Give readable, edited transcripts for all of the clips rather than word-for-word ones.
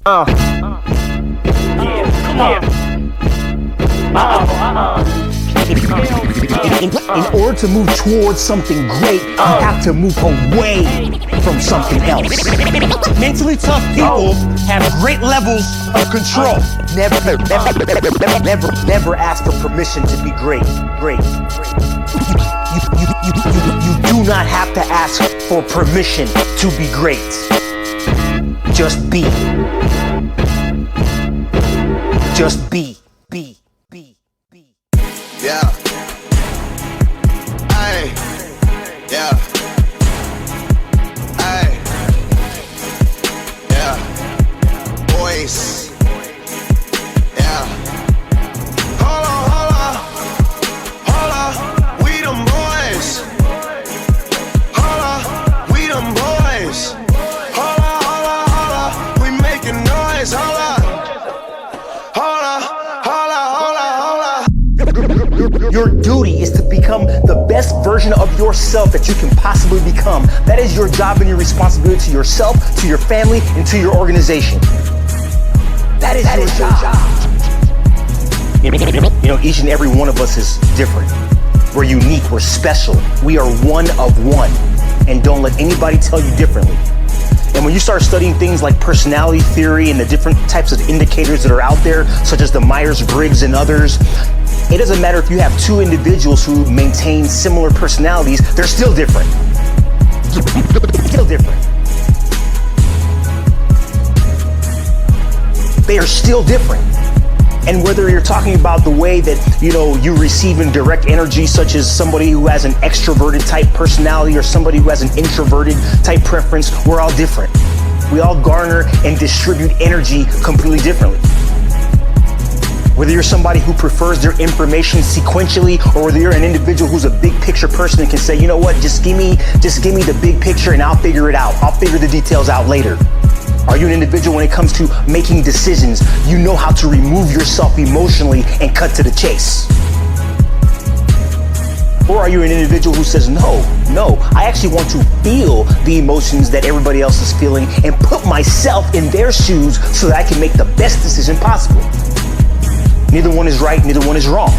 In order to move towards something great, you have to move away from something else. Mentally tough people have great levels of control. Never ask for permission to be great. You do not have to ask for permission to be great. Just be. Just be. Yeah. Ay. Yeah. Ay. Yeah. Boys. Yeah. Hold on. We them boys. Hold on. We them boys. Hold on. We making noise. Hold on. Your duty is to become the best version of yourself that you can possibly become. That is your job and your responsibility to yourself, to your family, and to your organization. That is your job. You know, each and every one of us is different. We're unique, we're special. We are one of one. And don't let anybody tell you differently. And when you start studying things like personality theory and the different types of indicators that are out there, such as the Myers-Briggs and others, it doesn't matter if you have two individuals who maintain similar personalities, they're still different. They are still different. And whether you're talking about the way that, you receive in direct energy, such as somebody who has an extroverted type personality or somebody who has an introverted type preference, we're all different. We all garner and distribute energy completely differently. Whether you're somebody who prefers their information sequentially, or whether you're an individual who's a big picture person and can say, you know what, just give me the big picture and I'll figure it out. I'll figure the details out later. Are you an individual when it comes to making decisions, you know how to remove yourself emotionally and cut to the chase? Or are you an individual who says, no, I actually want to feel the emotions that everybody else is feeling and put myself in their shoes so that I can make the best decision possible? Neither one is right, neither one is wrong.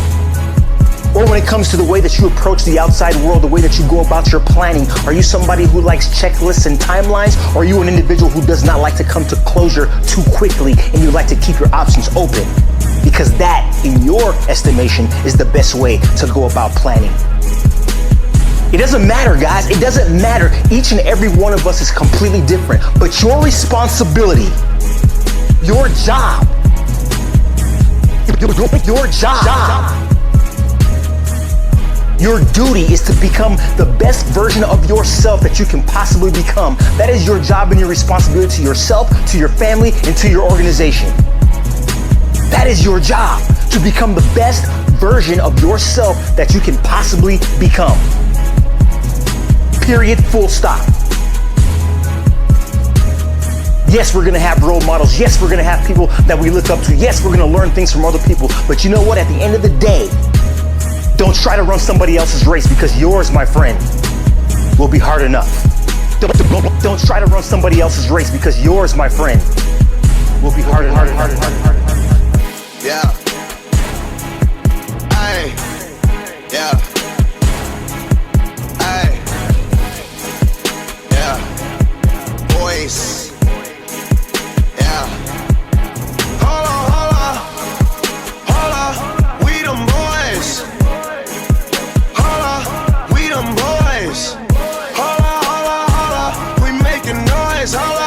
Or when it comes to the way that you approach the outside world, the way that you go about your planning, are you somebody who likes checklists and timelines? Or are you an individual who does not like to come to closure too quickly and you like to keep your options open? Because that, in your estimation, is the best way to go about planning. It doesn't matter, guys. It doesn't matter. Each and every one of us is completely different. But your responsibility, your job, your duty is to become the best version of yourself that you can possibly become. That is your job and your responsibility to yourself, to your family, and to your organization. That is your job, to become the best version of yourself that you can possibly become. Period, full stop. Yes, we're gonna have role models. Yes, we're gonna have people that we look up to. Yes, we're gonna learn things from other people. But you know what? At the end of the day, don't try to run somebody else's race, because yours, my friend, will be hard enough. Don't try to run somebody else's race, because yours, my friend, will be hard enough. Yeah. Ay. Yeah. Ay. Yeah. Boys. Yeah. Hold on. We them boys. Hold on. We them boys. Hold on. We making noise. Hold on.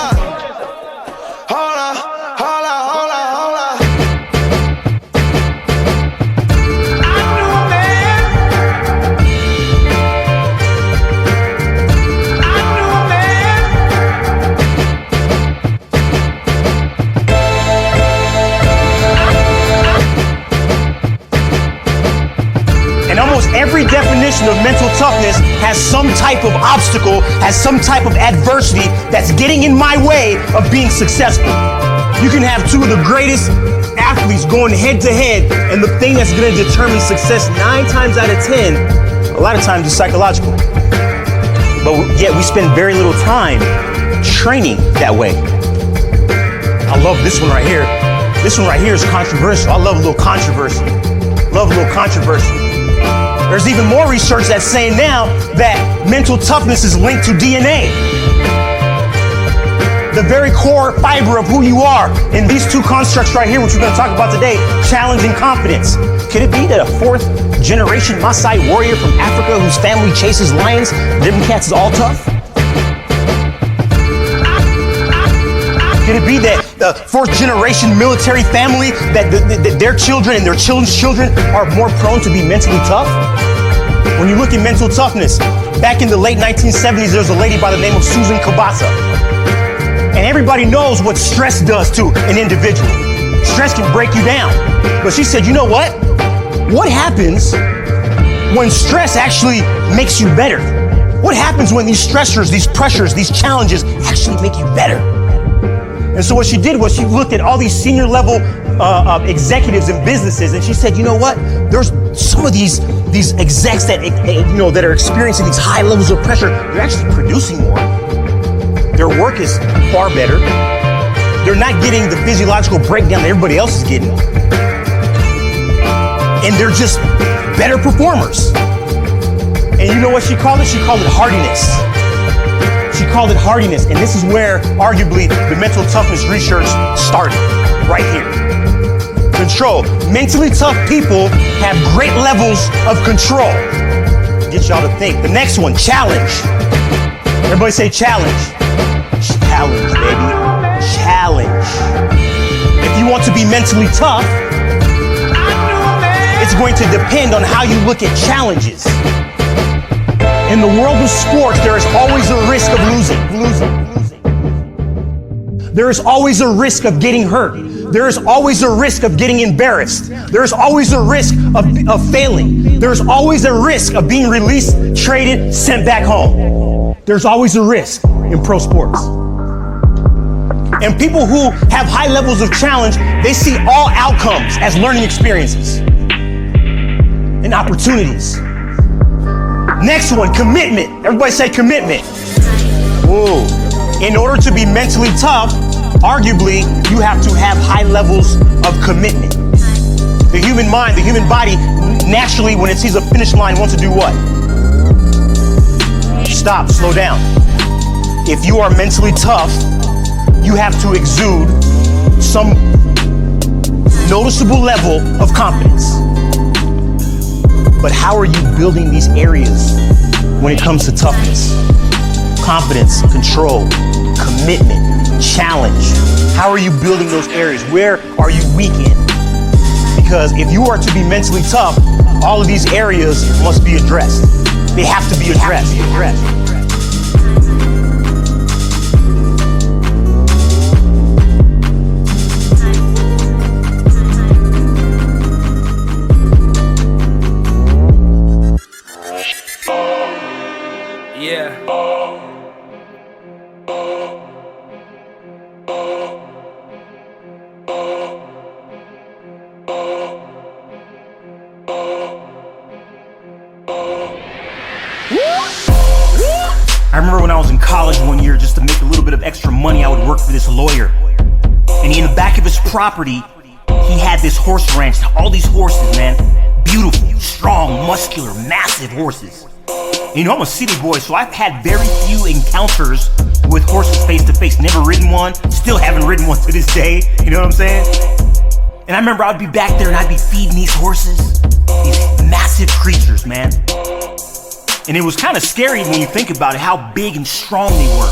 Every definition of mental toughness has some type of obstacle, has some type of adversity that's getting in my way of being successful. You can have two of the greatest athletes going head to head, and the thing that's going to determine success 9 times out of 10, a lot of times, is psychological. But yet we spend very little time training that way. I love this one right here. This one right here is controversial. I love a little controversy. Love a little controversy. There's even more research that's saying now that mental toughness is linked to DNA. The very core fiber of who you are in these two constructs right here, which we're going to talk about today, challenge and confidence. Could it be that a fourth generation Maasai warrior from Africa whose family chases lions, them cats is all tough? Could it be that the fourth generation military family, that their children and their children's children are more prone to be mentally tough? When you look at mental toughness, back in the late 1970s, there's a lady by the name of Susan Kabasa. And everybody knows what stress does to an individual. Stress can break you down. But she said, you know what? What happens when stress actually makes you better? What happens when these stressors, these pressures, these challenges actually make you better? And so what she did was she looked at all these senior level executives in businesses, and she said, you know what? There's some of these execs that that are experiencing these high levels of pressure. They're actually producing more. Their work is far better. They're not getting the physiological breakdown that everybody else is getting. And they're just better performers. And you know what she called it? She called it hardiness. She called it hardiness. And this is where, arguably, the mental toughness research started, right here. Control. Mentally tough people have great levels of control. Get y'all to think. The next one, challenge. Everybody say challenge. Challenge, baby. Challenge. If you want to be mentally tough, it's going to depend on how you look at challenges. In the world of sports, there is always a risk of losing. There is always a risk of getting hurt. There is always a risk of getting embarrassed. There is always a risk of failing. There's always a risk of being released, traded, sent back home. There's always a risk in pro sports. And people who have high levels of challenge, they see all outcomes as learning experiences and opportunities. Next one, commitment. Everybody say commitment. Whoa. In order to be mentally tough, arguably, you have to have high levels of commitment. The human mind, the human body, naturally, when it sees a finish line, wants to do what? Stop, slow down. If you are mentally tough, you have to exude some noticeable level of confidence. But how are you building these areas when it comes to toughness? Confidence, control, commitment, challenge. How are you building those areas? Where are you weak in? Because if you are to be mentally tough, all of these areas must be addressed. They have to be addressed. Yeah. I remember when I was in college one year, just to make a little bit of extra money, I would work for this lawyer. And in the back of his property, he had this horse ranch. All these horses, man. Beautiful, strong, muscular, massive horses. And you know, I'm a city boy, so I've had very few encounters with horses face to face. Never ridden one, still haven't ridden one to this day. You know what I'm saying? And I remember I'd be back there and I'd be feeding these horses, these massive creatures, man. And it was kind of scary when you think about it, how big and strong they were.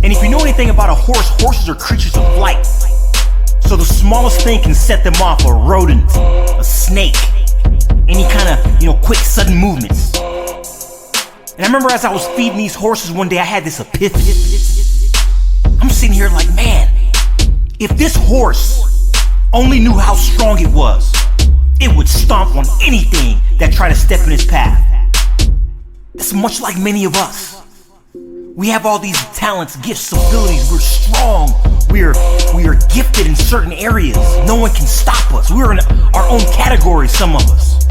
And if you know anything about a horse, horses are creatures of flight. So the smallest thing can set them off, a rodent, a snake, any kind of, quick, sudden movements. And I remember as I was feeding these horses one day, I had this epiphany. I'm sitting here like, man, if this horse only knew how strong it was, it would stomp on anything that tried to step in its path. It's much like many of us. We have all these talents, gifts, abilities. We're strong. We are gifted in certain areas. No one can stop us. We're in our own category, some of us.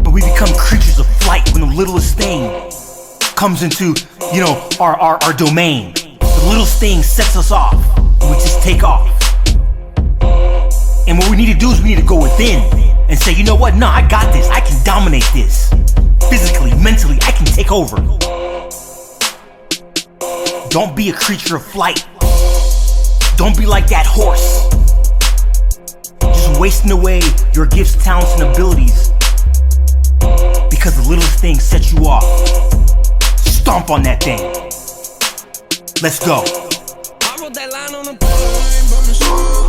But we become creatures of flight when the littlest thing comes into, our domain. For The littlest thing sets us off, and we just take off. And what we need to do is we need to go within and say, you know what? No, I got this. I can dominate this. Physically, mentally, I can take over. Don't be a creature of flight. Don't be like that horse, just wasting away your gifts, talents, and abilities because the littlest thing sets you off. Stomp on that thing. Let's go. I wrote that line on the paper, I ain't by myself.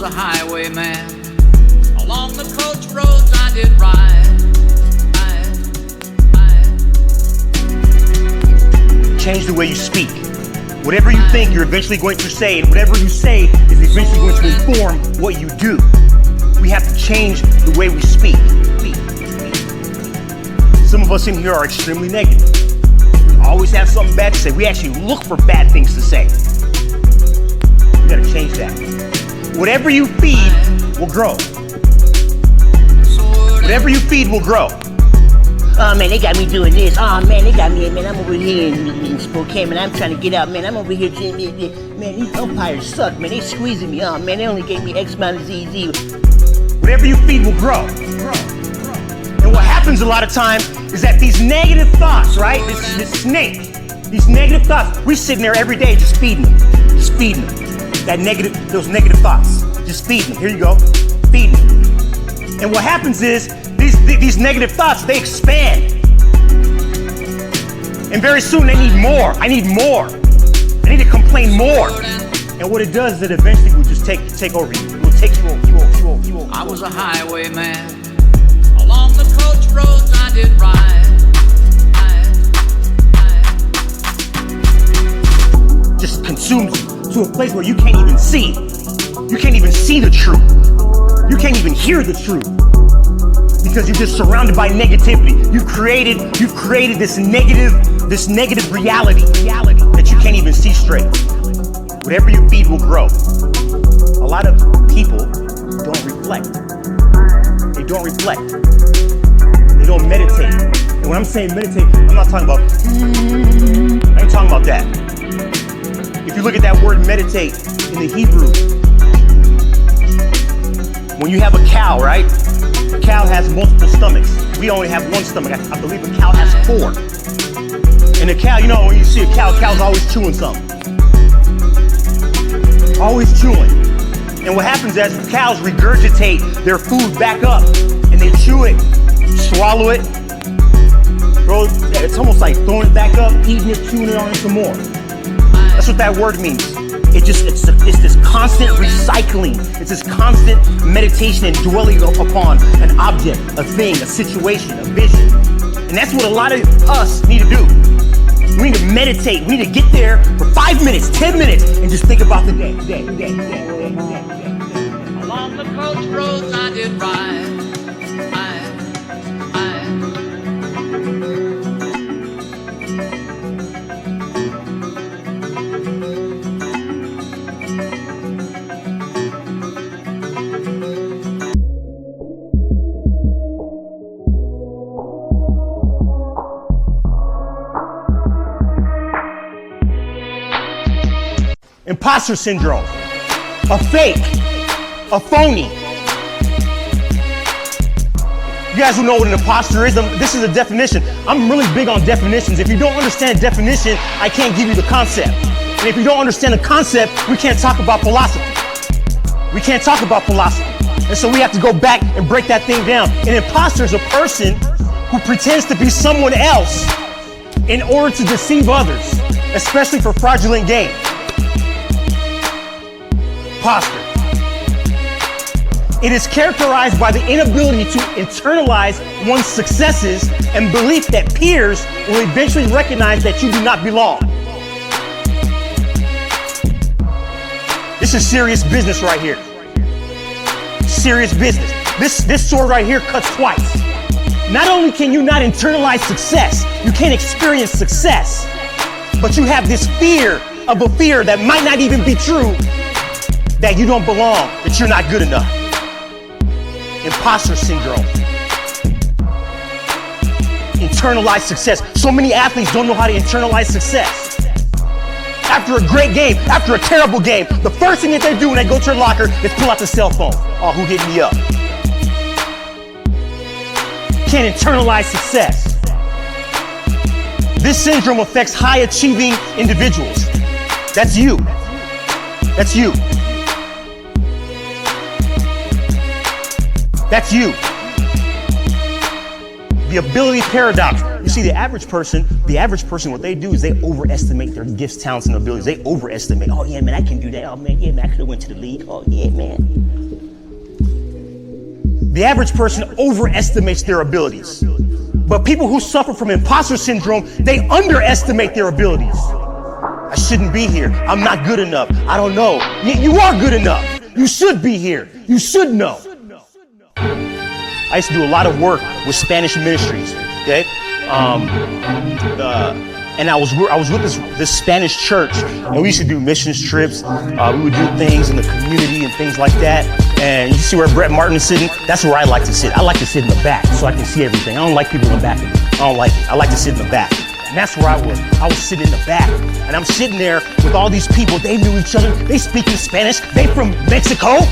A highwayman. Along the coach roads I did ride. Change the way you speak. Whatever you think, you're eventually going to say, and whatever you say is eventually going to inform what you do. We have to change the way we speak. Some of us in here are extremely negative. We always have something bad to say. We actually look for bad things to say. We gotta change that. Whatever you feed will grow. Whatever you feed will grow. Oh man, they got me doing this. Oh man, they got me, man. I'm over here in Spokane, man. I'm trying to get out, man. I'm over here, man. These umpires suck, man. They squeezing me. Oh man, they only gave me X amount of ZZ. Whatever you feed will grow. And what happens a lot of time is that these negative thoughts, right? This snake, these negative thoughts, we sitting there every day just feeding them. Just feeding them. Those negative thoughts. Just feed them. Here you go. Feed them. And what happens is these negative thoughts, they expand. And very soon they need more. I need more. I need to complain more. And what it does is it eventually will just take over you. It will take you over. I was a highwayman. Along the coach roads I did ride. Just consumes you to a place where you can't even see. You can't even see the truth. You can't even hear the truth. Because you're just surrounded by negativity. You've created this negative reality that you can't even see straight. Whatever you feed will grow. A lot of people don't reflect. They don't reflect. They don't meditate. And when I'm saying meditate, I'm not talking about, I ain't talking about that. If you look at that word meditate in the Hebrew, when you have a cow, right? A cow has multiple stomachs. We only have one stomach. I believe a cow has 4. And a cow, you know, when you see a cow's always chewing something. Always chewing. And what happens is cows regurgitate their food back up and they chew it, swallow it, it's almost like throwing it back up, eating it, chewing it on it some more. That's what that word means. It's this constant recycling. It's this constant meditation and dwelling upon an object, a thing, a situation, a vision. And that's what a lot of us need to do. We need to meditate. We need to get there for 5 minutes, 10 minutes, and just think about the day. Along the coach roads I did ride. Imposter syndrome, a fake, a phony. You guys who know what an imposter is, this is a definition. I'm really big on definitions. If you don't understand definition, I can't give you the concept. And if you don't understand the concept, we can't talk about philosophy. We can't talk about philosophy. And so we have to go back and break that thing down. An imposter is a person who pretends to be someone else in order to deceive others, especially for fraudulent gain. Imposter. It is characterized by the inability to internalize one's successes and belief that peers will eventually recognize that you do not belong. This is serious business right here. Serious business. This sword right here cuts twice. Not only can you not internalize success, you can't experience success, but you have this fear of a fear that might not even be true, that you don't belong, that you're not good enough. Imposter syndrome. Internalized success. So many athletes don't know how to internalize success. After a great game, after a terrible game, the first thing that they do when they go to their locker is pull out the cell phone. Oh, who hit me up? Can't internalize success. This syndrome affects high-achieving individuals. That's you. That's you. That's you. The ability paradox. You see, the average person, what they do is they overestimate their gifts, talents, and abilities. They overestimate. Oh yeah, man, I can do that. Oh man, yeah, man, I could have went to the league. Oh yeah, man. The average person overestimates their abilities. But people who suffer from imposter syndrome, they underestimate their abilities. I shouldn't be here. I'm not good enough. I don't know. You are good enough. You should be here. You should know. I used to do a lot of work with Spanish ministries, okay? And I was with this Spanish church, and we used to do missions trips. We would do things in the community and things like that. And you see where Brett Martin is sitting? That's where I like to sit. I like to sit in the back so I can see everything. I don't like people in the back of me. I don't like it. I like to sit in the back. And that's where I was. I was sitting in the back. And I'm sitting there with all these people. They knew each other. They speak in Spanish. They from Mexico.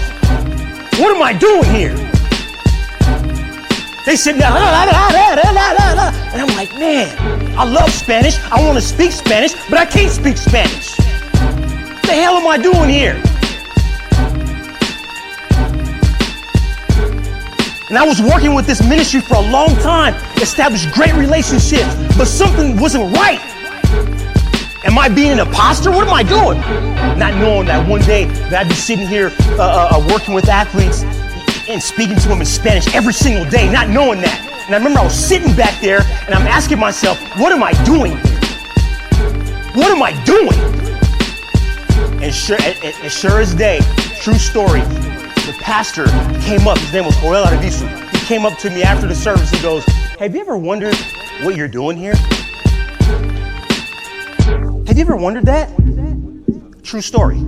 What am I doing here? They sit there, and I'm like, man, I love Spanish. I want to speak Spanish, but I can't speak Spanish. What the hell am I doing here? And I was working with this ministry for a long time, established great relationships, but something wasn't right. Am I being an imposter? What am I doing? Not knowing that one day that I'd be sitting here working with athletes and speaking to them in Spanish every single day, not knowing that. And I remember I was sitting back there and I'm asking myself, what am I doing here? What am I doing? And sure as day, true story, the pastor came up, his name was Joel Arvizu. He came up to me after the service, he goes, have you ever wondered what you're doing here? Have you ever wondered that? True story.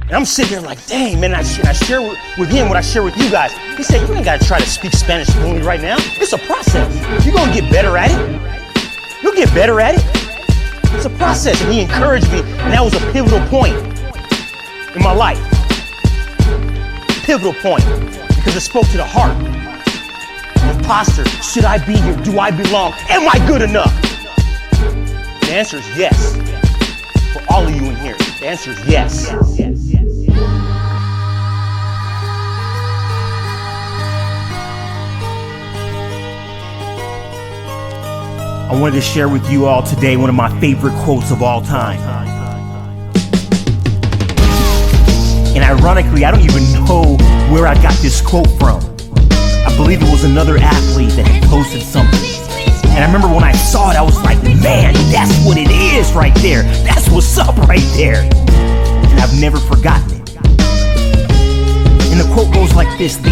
And I'm sitting there like, dang, man, I share with him what I share with you guys. He said, you ain't got to try to speak Spanish fluently right now. It's a process. You're going to get better at it. You'll get better at it. It's a process. And he encouraged me, and that was a pivotal point in my life. Pivotal point, because it spoke to the heart. Imposter, should I be here? Do I belong? Am I good enough? The answer is yes. For all of you in here, the answer is yes. I wanted to share with you all today one of my favorite quotes of all time. And ironically, I don't even know where I got this quote from. I believe it was another athlete that had posted something. And I remember when I saw it, I was like, man, that's what it is right there. That's what's up right there. And I've never forgotten it. And the quote goes like this: the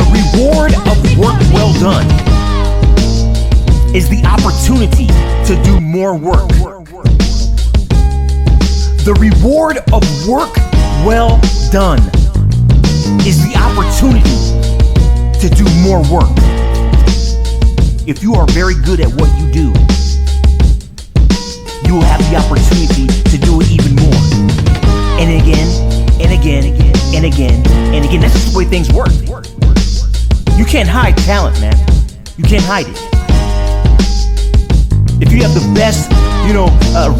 reward of work well done is the opportunity to do more work. The reward of work well done is the opportunity to do more work. If you are very good at what you do, you will have the opportunity to do it even more. And again, and again, and again, and again. That's just the way things work. You can't hide talent, man. You can't hide it. If you have the best,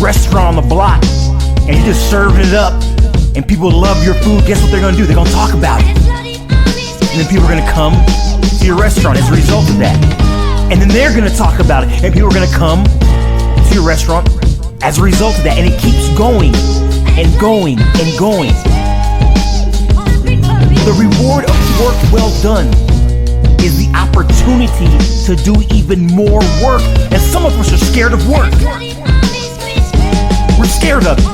restaurant on the block, and you're just serving it up, and people love your food, guess what they're gonna do? They're gonna talk about it. And then people are gonna come to your restaurant as a result of that. And then they're gonna talk about it, and people are gonna come to your restaurant as a result of that. And it keeps going and going and going. The reward of work well done is the opportunity to do even more work. And some of us are scared of work. We're scared of it.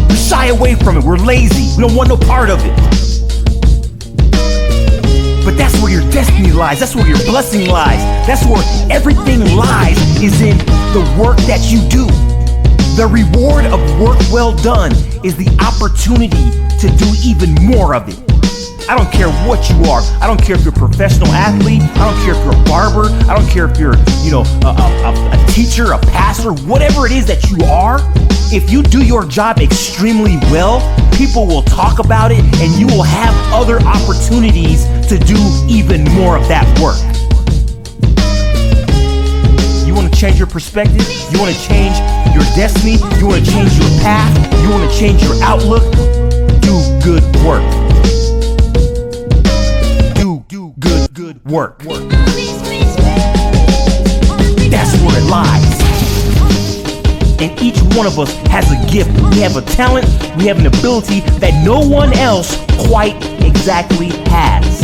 We shy away from it. We're lazy. We don't want no part of it. But that's where your destiny lies. That's where your blessing lies. That's where everything lies, is in the work that you do. The reward of work well done is the opportunity to do even more of it. I don't care what you are. I don't care if you're a professional athlete. I don't care if you're a barber. I don't care if you're, a teacher, a pastor, whatever it is that you are. If you do your job extremely well, people will talk about it, and you will have other opportunities to do even more of that work. You want to change your perspective? You want to change your destiny? You want to change your path? You want to change your outlook? Do good work. Do good work. That's where it lies. And each one of us has a gift. We have a talent. We have an ability that no one else quite exactly has.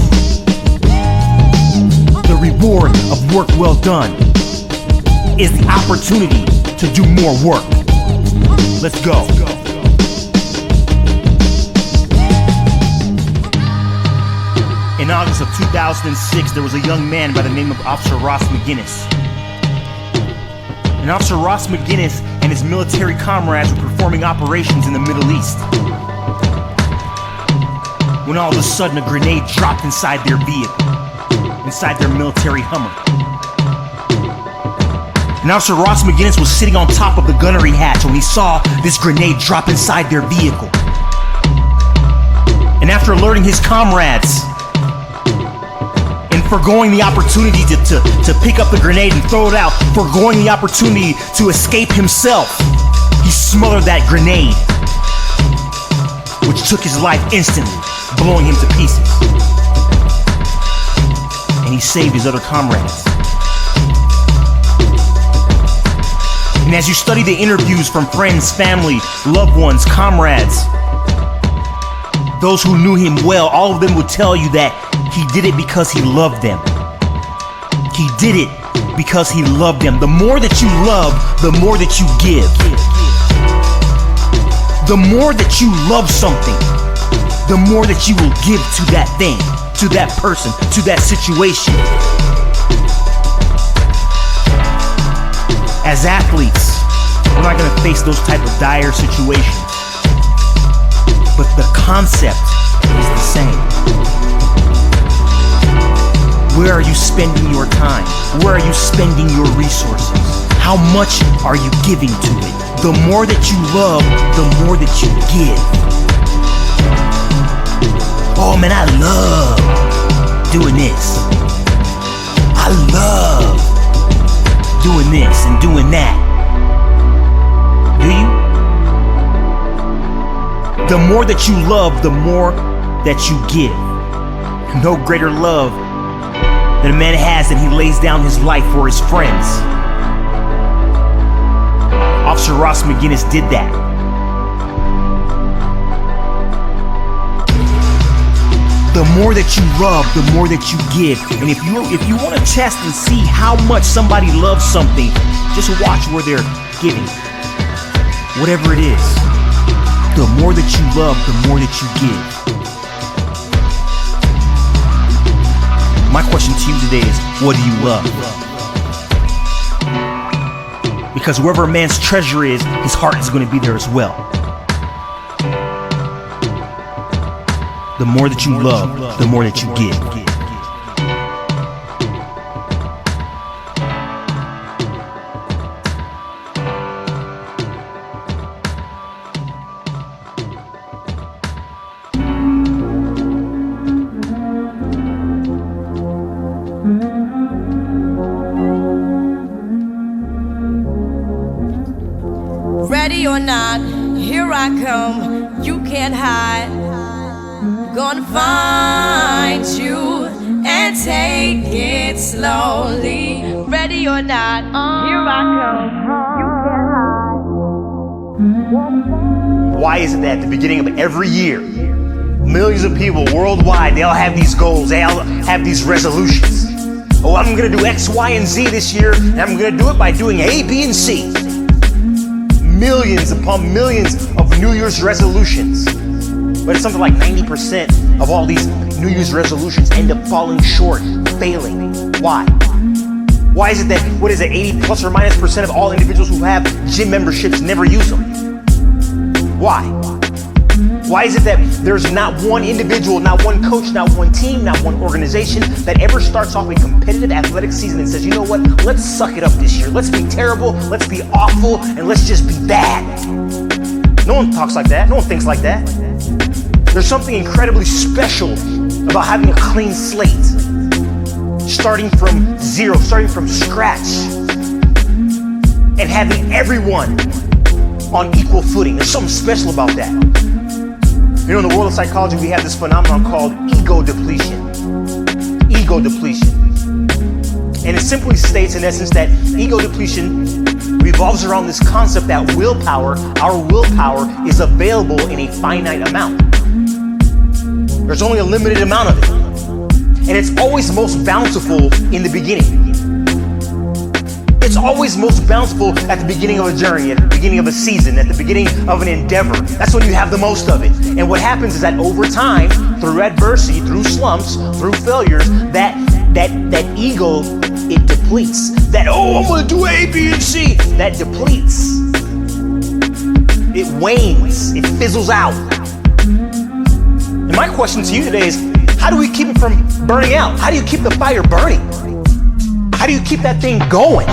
The reward of work well done is the opportunity to do more work. Let's go. In August of 2006, there was a young man by the name of Officer Ross McGinnis. And Officer Ross McGinnis and his military comrades were performing operations in the Middle East, when all of a sudden a grenade dropped inside their vehicle, inside their military Hummer. And Officer Ross McGinnis was sitting on top of the gunnery hatch when he saw this grenade drop inside their vehicle. And after alerting his comrades, and foregoing the opportunity to pick up the grenade and throw it out, foregoing the opportunity to escape himself, he smothered that grenade, which took his life instantly, blowing him to pieces. And he saved his other comrades. And as you study the interviews from friends, family, loved ones, comrades, those who knew him well, all of them would tell you that he did it because he loved them. He did it because he loved them. The more that you love, the more that you give. The more that you love something, the more that you will give to that thing, to that person, to that situation. As athletes, we're not gonna face those type of dire situations, but the concept is the same. Where are you spending your time? Where are you spending your resources? How much are you giving to it? The more that you love, the more that you give. Oh man, I love doing this. I love doing this and doing that. Do you? The more that you love, the more that you give. No greater love that a man has than he lays down his life for his friends. Officer Ross McGinnis did that. The more that you love, the more that you give. And if you want to test and see how much somebody loves something, just watch where they're giving. Whatever it is, the more that you love, the more that you give. My question to you today is, what do you love? Because wherever a man's treasure is, his heart is going to be there as well. The more that you love, the more that you give. Ready or not, here I come, you can't hide. Gonna find you and take it slowly. Ready or not, here I come. Why is it that at the beginning of every year, millions of people worldwide, they all have these goals, they all have these resolutions? Oh, I'm gonna do X, Y, and Z this year, and I'm gonna do it by doing A, B, and C. Millions upon millions of New Year's resolutions. But it's something like 90% of all these New Year's resolutions end up falling short, failing. Why? Why is it that, 80 plus or minus % of all individuals who have gym memberships never use them? Why? Why is it that there's not one individual, not one coach, not one team, not one organization that ever starts off a competitive athletic season and says, you know what, let's suck it up this year. Let's be terrible, let's be awful, and let's just be bad. No one talks like that. No one thinks like that. There's something incredibly special about having a clean slate. Starting from zero, starting from scratch, and having everyone on equal footing. There's something special about that. You know, in the world of psychology, we have this phenomenon called ego depletion. Ego depletion. And it simply states, in essence, that ego depletion revolves around this concept that willpower, our willpower, is available in a finite amount. There's only a limited amount of it. And it's always most bountiful in the beginning. It's always most bountiful at the beginning of a journey, at the beginning of a season, at the beginning of an endeavor. That's when you have the most of it. And what happens is that over time, through adversity, through slumps, through failures, that ego, it depletes. That, oh, I'm gonna do A, B, and C. That depletes. It wanes. It fizzles out. And my question to you today is, how do we keep it from burning out? How do you keep the fire burning? How do you keep that thing going?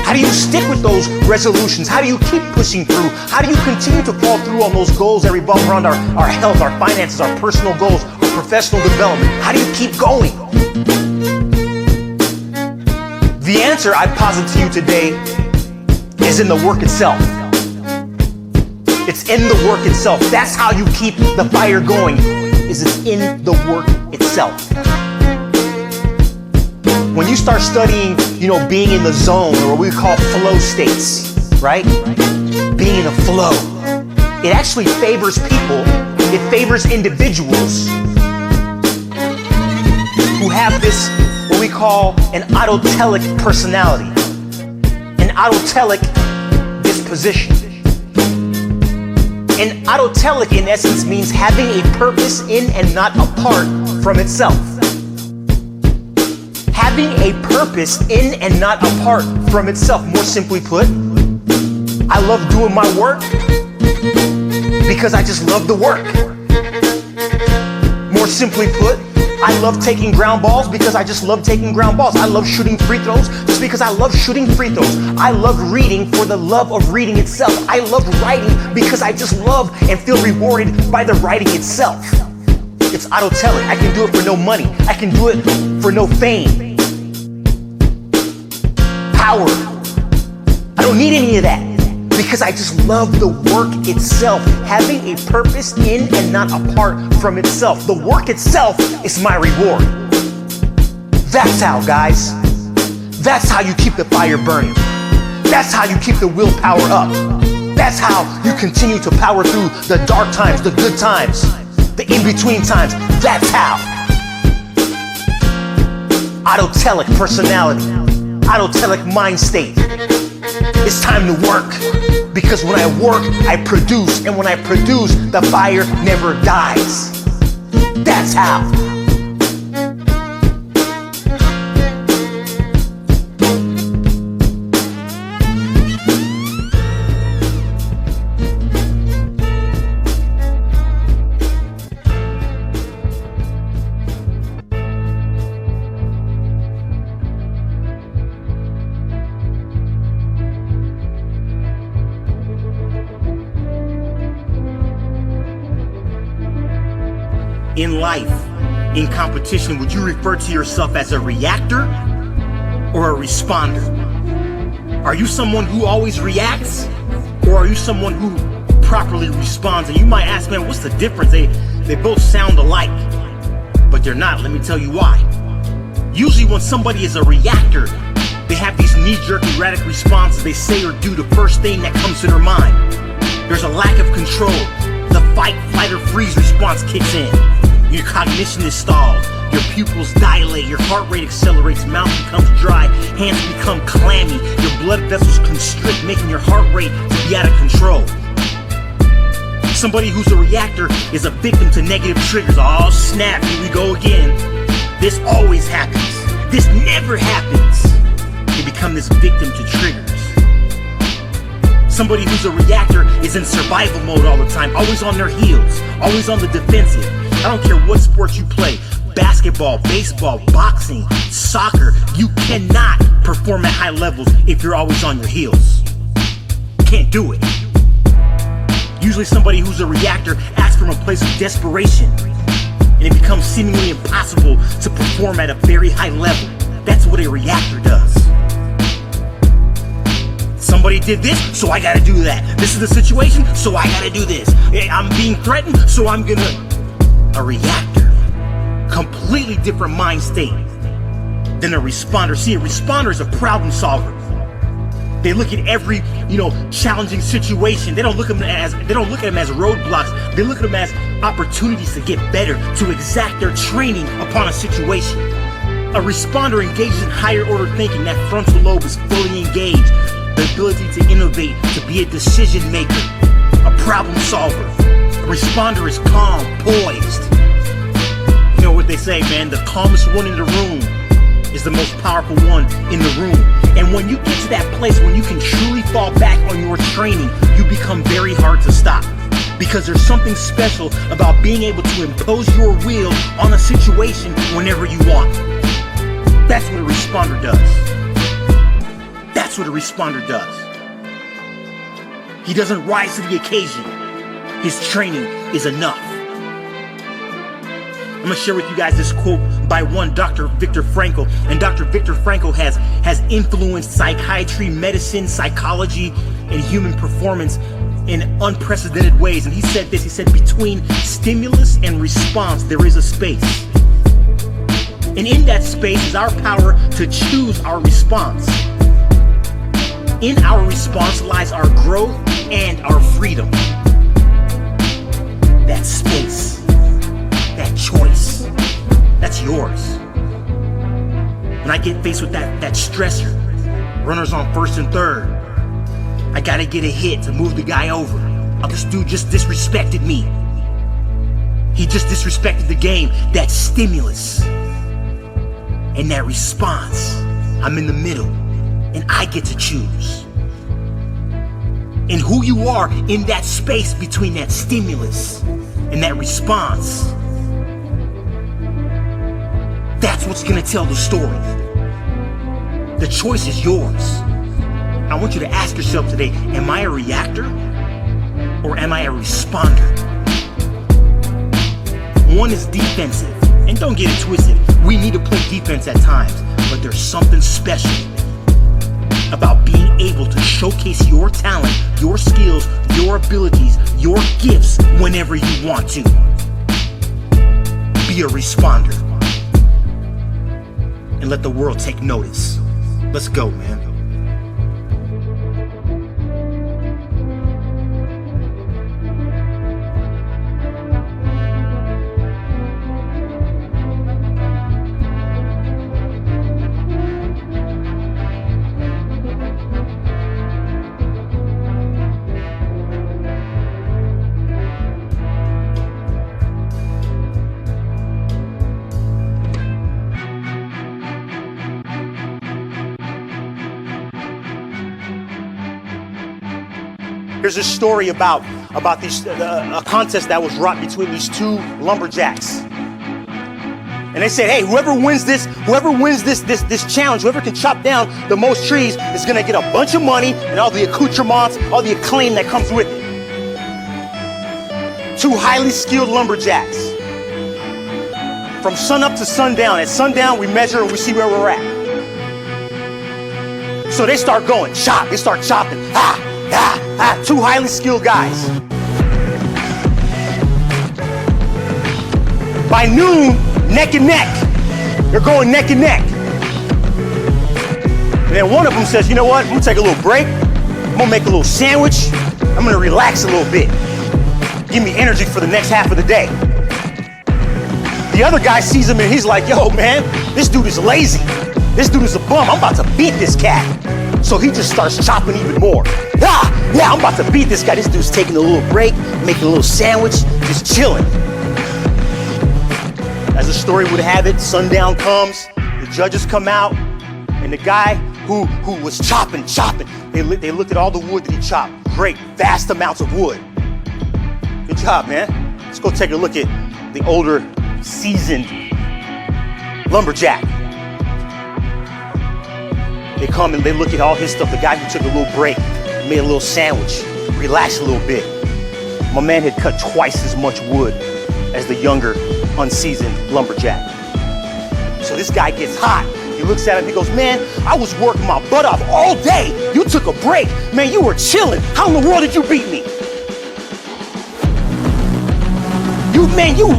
How do you stick with those resolutions? How do you keep pushing through? How do you continue to fall through on those goals that revolve around our health, our finances, our personal goals, our professional development? How do you keep going? The answer I posit to you today is in the work itself. It's in the work itself. That's how you keep the fire going, is it's in the work itself. When you start studying, being in the zone, or what we call flow states, right? Being in a flow, it actually favors people, it favors individuals who have this, what we call an autotelic personality, an autotelic disposition. And autotelic, in essence, means having a purpose in and not apart from itself. Having a purpose in and not apart from itself. More simply put, I love doing my work because I just love the work. More simply put, I love taking ground balls because I just love taking ground balls. I love shooting free throws just because I love shooting free throws. I love reading for the love of reading itself. I love writing because I just love and feel rewarded by the writing itself. It's autotelic. I can do it for no money. I can do it for no fame. Power. I don't need any of that because I just love the work itself, having a purpose in and not apart from itself. The work itself is my reward. That's how, guys. That's how you keep the fire burning. That's how you keep the willpower up. That's how you continue to power through the dark times, the good times, the in-between times. That's how. Autotelic personality. Autotelic mind state. It's time to work, because when I work, I produce, and when I produce, the fire never dies. That's how. In life, in competition, would you refer to yourself as a reactor or a responder? Are you someone who always reacts, or are you someone who properly responds. And you might ask, man, what's the difference? They both sound alike, but they're not. Let me tell you why. Usually when somebody is a reactor, they have these knee-jerk erratic responses. They say or do the first thing that comes to their mind. There's a lack of control. The fight, flight, or freeze response kicks in. Your cognition is stalled. Your pupils dilate. Your heart rate accelerates. Mouth becomes dry. Hands become clammy. Your blood vessels constrict, making your heart rate to be out of control. Somebody who's a reactor is a victim to negative triggers. Oh snap, here we go again. This always happens. This never happens. They become this victim to triggers. Somebody who's a reactor is in survival mode all the time, always on their heels, always on the defensive. I don't care what sport you play, basketball, baseball, boxing, soccer, you cannot perform at high levels if you're always on your heels. Can't do it. Usually somebody who's a reactor acts from a place of desperation, and it becomes seemingly impossible to perform at a very high level. That's what a reactor does. Somebody did this, so I gotta do that. This is the situation, so I gotta do this. I'm being threatened, so I'm gonna... A reactor. Completely different mind state than a responder. See, a responder is a problem solver. They look at every, challenging situation. They don't look at them as roadblocks. They look at them as opportunities to get better, to exact their training upon a situation. A responder engages in higher order thinking. That frontal lobe is fully engaged. The ability to innovate, to be a decision maker, a problem solver. A responder is calm, poised. You know what they say, man, the calmest one in the room is the most powerful one in the room. And when you get to that place, when you can truly fall back on your training, you become very hard to stop. Because there's something special about being able to impose your will on a situation whenever you want. That's what a responder does. That's what a responder does. He doesn't rise to the occasion. His training is enough. I'm gonna share with you guys this quote by one Dr. Viktor Frankl. And Dr. Viktor Frankl has influenced psychiatry, medicine, psychology, and human performance in unprecedented ways. And he said this, he said, between stimulus and response, there is a space. And in that space is our power to choose our response. In our response lies our growth and our freedom. That space, that choice, that's yours. When I get faced with that stressor, runners on first and third, I gotta get a hit to move the guy over. This dude just disrespected me. He just disrespected the game. That stimulus and that response, I'm in the middle. And I get to choose. And who you are in that space between that stimulus and that response, that's what's gonna tell the story. The choice is yours. I want you to ask yourself today, am I a reactor or am I a responder? One is defensive, and don't get it twisted. We need to play defense at times, but there's something special about being able to showcase your talent, your skills, your abilities, your gifts whenever you want to. Be a responder and let the world take notice. Let's go, man. Here's a story about these a contest that was wrought between these two lumberjacks. And they said, hey, whoever wins this challenge, whoever can chop down the most trees is gonna get a bunch of money and all the accoutrements, all the acclaim that comes with it. Two highly skilled lumberjacks. From sun up to sundown. At sundown, we measure and we see where we're at. So they start going, chop, they start chopping. Two highly skilled guys. By noon, neck and neck. They're going neck and neck. And then one of them says, you know what? I'm gonna take a little break. I'm gonna make a little sandwich. I'm gonna relax a little bit. Give me energy for the next half of the day. The other guy sees him and he's like, yo, man, this dude is lazy. This dude is a bum. I'm about to beat this cat. So he just starts chopping even more. Yeah, I'm about to beat this guy. This dude's taking a little break, making a little sandwich, just chilling. As the story would have it, sundown comes, the judges come out, and the guy who was chopping, they looked at all the wood that he chopped. Great, vast amounts of wood. Good job, man. Let's go take a look at the older, seasoned lumberjack. They come and they look at all his stuff. The guy who took a little break, made a little sandwich, relaxed a little bit. My man had cut twice as much wood as the younger, unseasoned lumberjack. So this guy gets hot. He looks at him, he goes, man, I was working my butt off all day. You took a break. Man, you were chilling. How in the world did you beat me?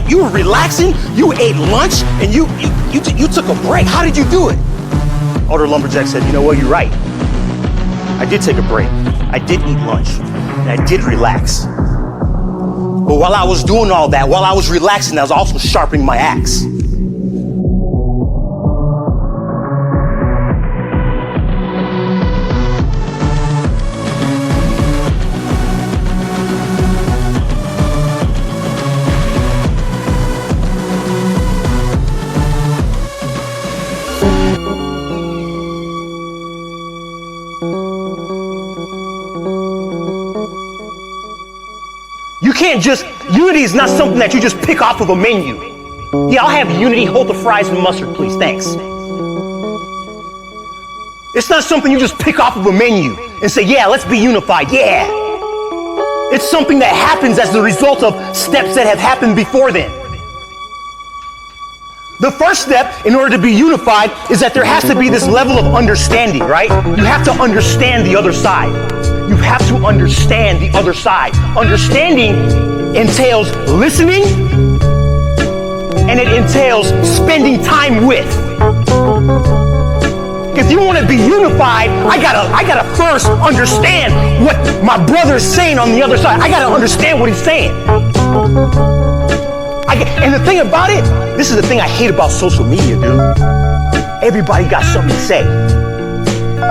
You were relaxing, you ate lunch, and you took a break. How did you do it? Older lumberjack said, you know what, you're right. I did take a break. I did eat lunch, and I did relax. But while I was doing all that, while I was relaxing, I was also sharpening my axe. Unity is not something that you just pick off of a menu. Yeah, I'll have unity, hold the fries and mustard, please, thanks. It's not something you just pick off of a menu and say, yeah, let's be unified, yeah. It's something that happens as the result of steps that have happened before then. The first step in order to be unified is that there has to be this level of understanding, right? You have to understand the other side. You have to understand the other side. Understanding entails listening, and it entails spending time with. If you want to be unified, I gotta first understand what my brother's saying on the other side. I gotta understand what he's saying. And the thing about it, this is the thing I hate about social media, dude. Everybody got something to say.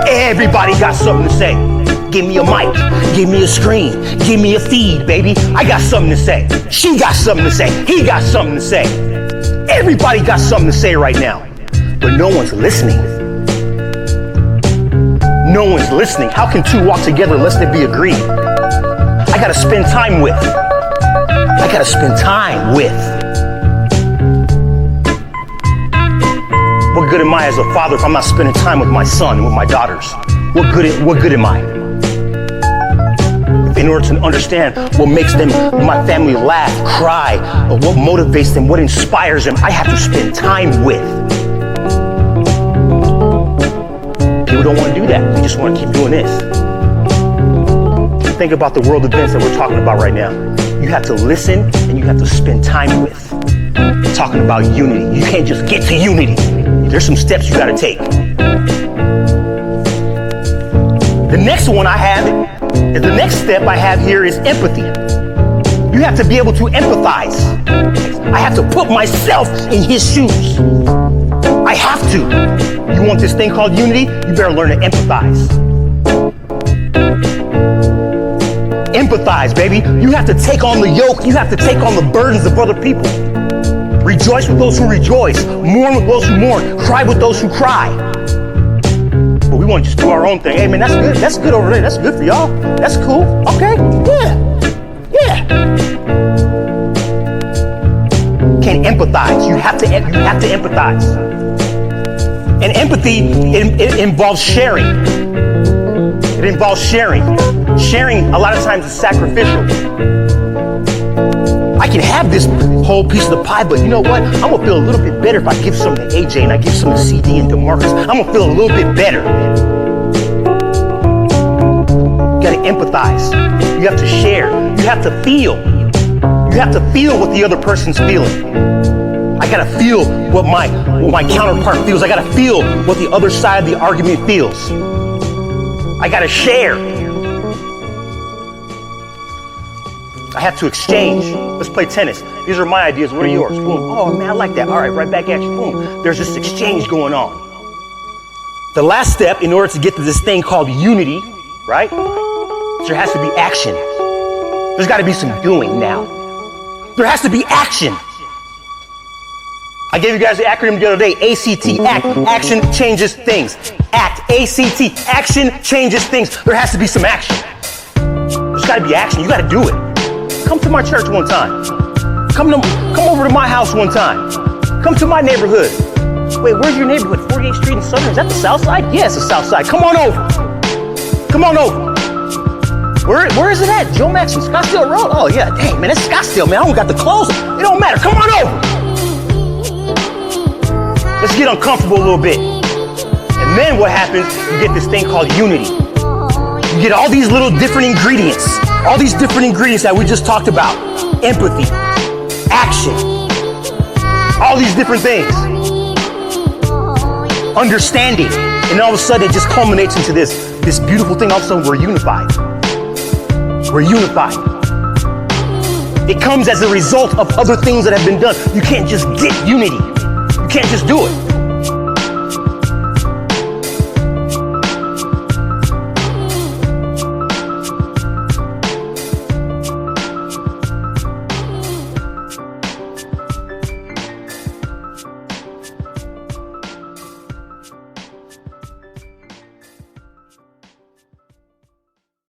Everybody got something to say. Give me a mic, give me a screen, give me a feed, baby. I got something to say. She got something to say. He got something to say. Everybody got something to say right now. But no one's listening. No one's listening. How can two walk together unless they be agreed? I gotta spend time with. I gotta spend time with. What good am I as a father if I'm not spending time with my son and with my daughters? What good am I? In order to understand what makes them, my family laugh, cry, or what motivates them, what inspires them, I have to spend time with. People don't want to do that. They just want to keep doing this. Think about the world events that we're talking about right now. You have to listen and you have to spend time with. We're talking about unity. You can't just get to unity. There's some steps you got to take. The next one I have, the next step I have here is empathy. You have to be able to empathize. I have to put myself in his shoes. I have to. You want this thing called unity? You better learn to empathize. Empathize, baby. You have to take on the yoke. You have to take on the burdens of other people. Rejoice with those who rejoice. Mourn with those who mourn. Cry with those who cry. But we want to just do our own thing. Hey, man, that's good. That's good over there. That's good for y'all. That's cool. Okay. Yeah. Can't empathize. You have to empathize. And empathy, it involves sharing. It involves sharing. Sharing, a lot of times, is sacrificial. I can have this whole piece of the pie, but you know what? I'm gonna feel a little bit better if I give some to AJ and I give some to CD and DeMarcus. I'm gonna feel a little bit better. You gotta empathize. You have to share. You have to feel. You have to feel what the other person's feeling. I gotta feel what my counterpart feels. I gotta feel what the other side of the argument feels. I gotta share. I have to exchange. Let's play tennis. These are my ideas. What are yours? Boom. Oh man, I like that. All right, right back at you. Boom. There's this exchange going on. The last step in order to get to this thing called unity, right? There has to be action. There's got to be some doing now. There has to be action. I gave you guys the acronym the other day, ACT, act, action changes things. Act, ACT, action changes things. There has to be some action. There's got to be action. You got to do it. Come to my church one time. Come over to my house one time. Come to my neighborhood. Wait, where's your neighborhood? 48th Street in Southern? Is that the South Side? Yeah, it's the South Side. Come on over. Come on over. Where is it at? Joe Max and Scottsdale Road? Oh yeah, dang man, that's Scottsdale, man. I don't got the clothes. It don't matter. Come on over. Let's get uncomfortable a little bit. And then what happens, you get this thing called unity. You get all these little different ingredients. All these different ingredients that we just talked about. Empathy, action, all these different things. Understanding. And all of a sudden it just culminates into this beautiful thing. All of a sudden we're unified. We're unified. It comes as a result of other things that have been done. You can't just get unity. You can't just do it.